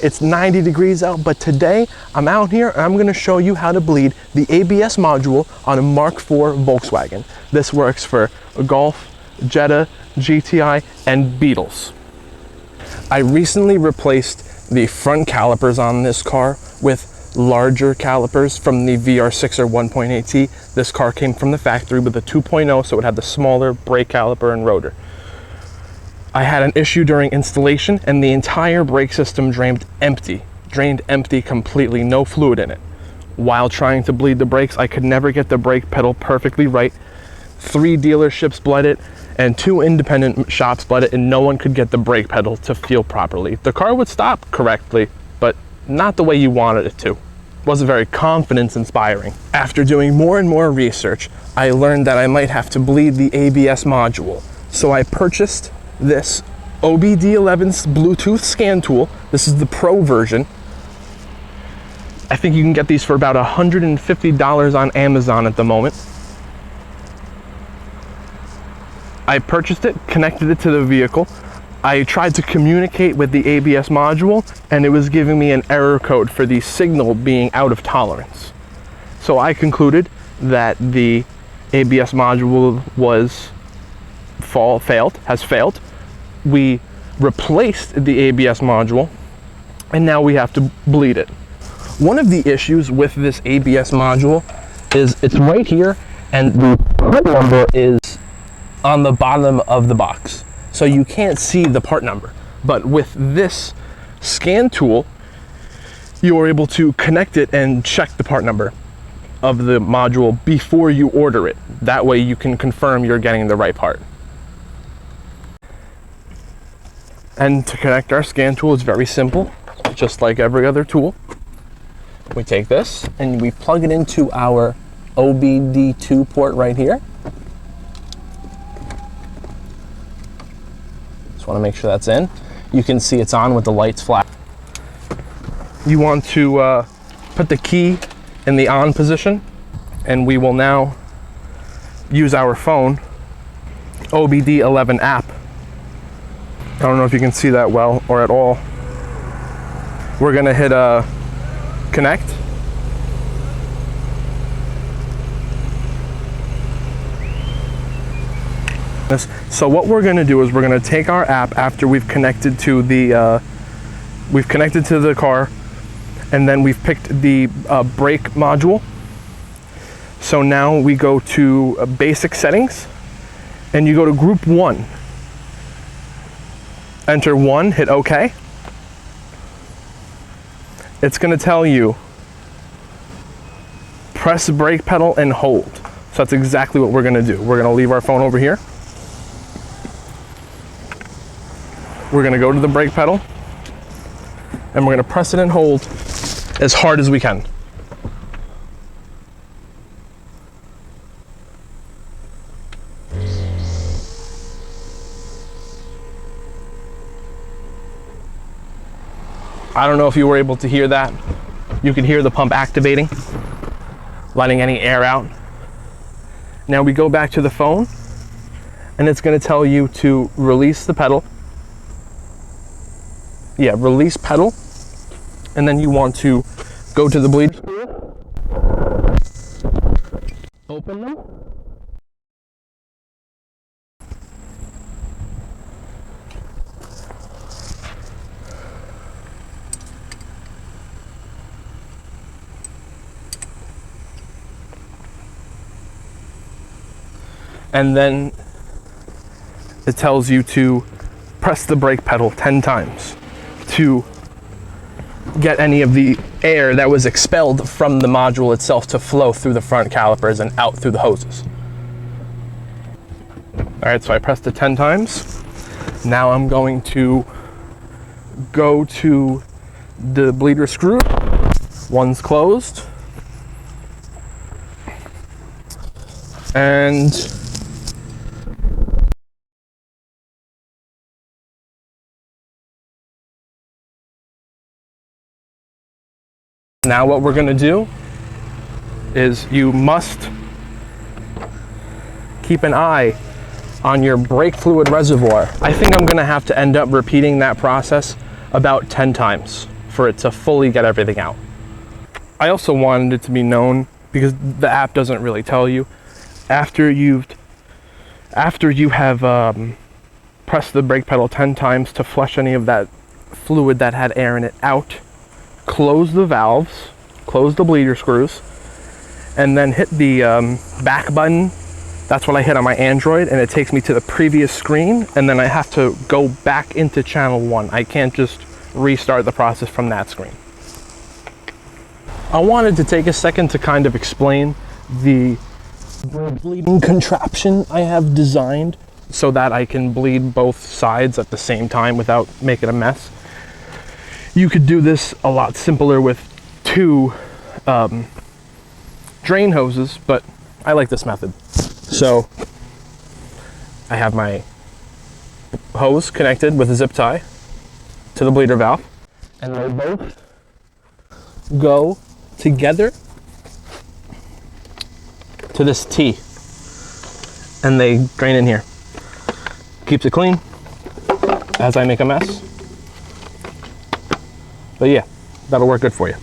It's 90 degrees out, but today I'm out here and I'm gonna show you how to bleed the ABS module on a Mark IV Volkswagen. This works for a Golf, Jetta, GTI, and Beetles. I recently replaced the front calipers on this car with larger calipers from the VR6 or 1.8T. This car came from the factory with a 2.0, so it had the smaller brake caliper and rotor. I had an issue during installation and the entire brake system drained empty completely, no fluid in it. While trying to bleed the brakes, I could never get the brake pedal perfectly right. 3 dealerships bled it and 2 independent shops bled it, and no one could get the brake pedal to feel properly. The car would stop correctly, but not the way you wanted it to. It wasn't very confidence inspiring. After doing more and more research, I learned that I might have to bleed the ABS module. So I purchased this OBD11 Bluetooth scan tool. This is the Pro version. I think you can get these for about $150 on Amazon at the moment. I purchased it, connected it to the vehicle. I tried to communicate with the ABS module and it was giving me an error code for the signal being out of tolerance. So I concluded that the ABS module has failed. We replaced the ABS module and now we have to bleed it. One of the issues with this ABS module is it's right here and the part number is on the bottom of the box. So you can't see the part number. But with this scan tool, you are able to connect it and check the part number of the module before you order it. That way you can confirm you're getting the right part. And to connect our scan tool is very simple, just like every other tool. We take this and we plug it into our OBD2 port right here. Want to make sure that's in. You can see it's on with the lights flash. You want to put the key in the on position, and we will now use our phone OBD11 app. I don't know if you can see that well or at all. We're gonna hit connect. So what we're going to do is we're going to take our app after we've connected to the car, and then we've picked the brake module. So now we go to basic settings, and you go to group 1. Enter 1, hit OK. It's going to tell you press the brake pedal and hold. So that's exactly what we're going to do. We're going to leave our phone over here. We're gonna go to the brake pedal and we're gonna press it and hold as hard as we can. I don't know if you were able to hear that. You can hear the pump activating, letting any air out. Now we go back to the phone and it's gonna tell you to release the pedal. Yeah, release pedal, and then you want to go to the bleed screw, open them, and then it tells you to press the brake pedal 10 times. To get any of the air that was expelled from the module itself to flow through the front calipers and out through the hoses. All right, so I pressed it 10 times. Now I'm going to go to the bleeder screw. One's closed. And now what we're going to do is you must keep an eye on your brake fluid reservoir. I think I'm going to have to end up repeating that process about 10 times for it to fully get everything out. I also wanted it to be known, because the app doesn't really tell you, after you have pressed the brake pedal 10 times to flush any of that fluid that had air in it out, close the valves, close the bleeder screws, and then hit the back button. That's what I hit on my Android, and it takes me to the previous screen, and then I have to go back into channel 1. I can't just restart the process from that screen. I wanted to take a second to kind of explain the bleeding contraption I have designed so that I can bleed both sides at the same time without making a mess. You could do this a lot simpler with 2 drain hoses, but I like this method. So I have my hose connected with a zip tie to the bleeder valve, and they both go together to this T, and they drain in here. Keeps it clean as I make a mess. But yeah, that'll work good for you.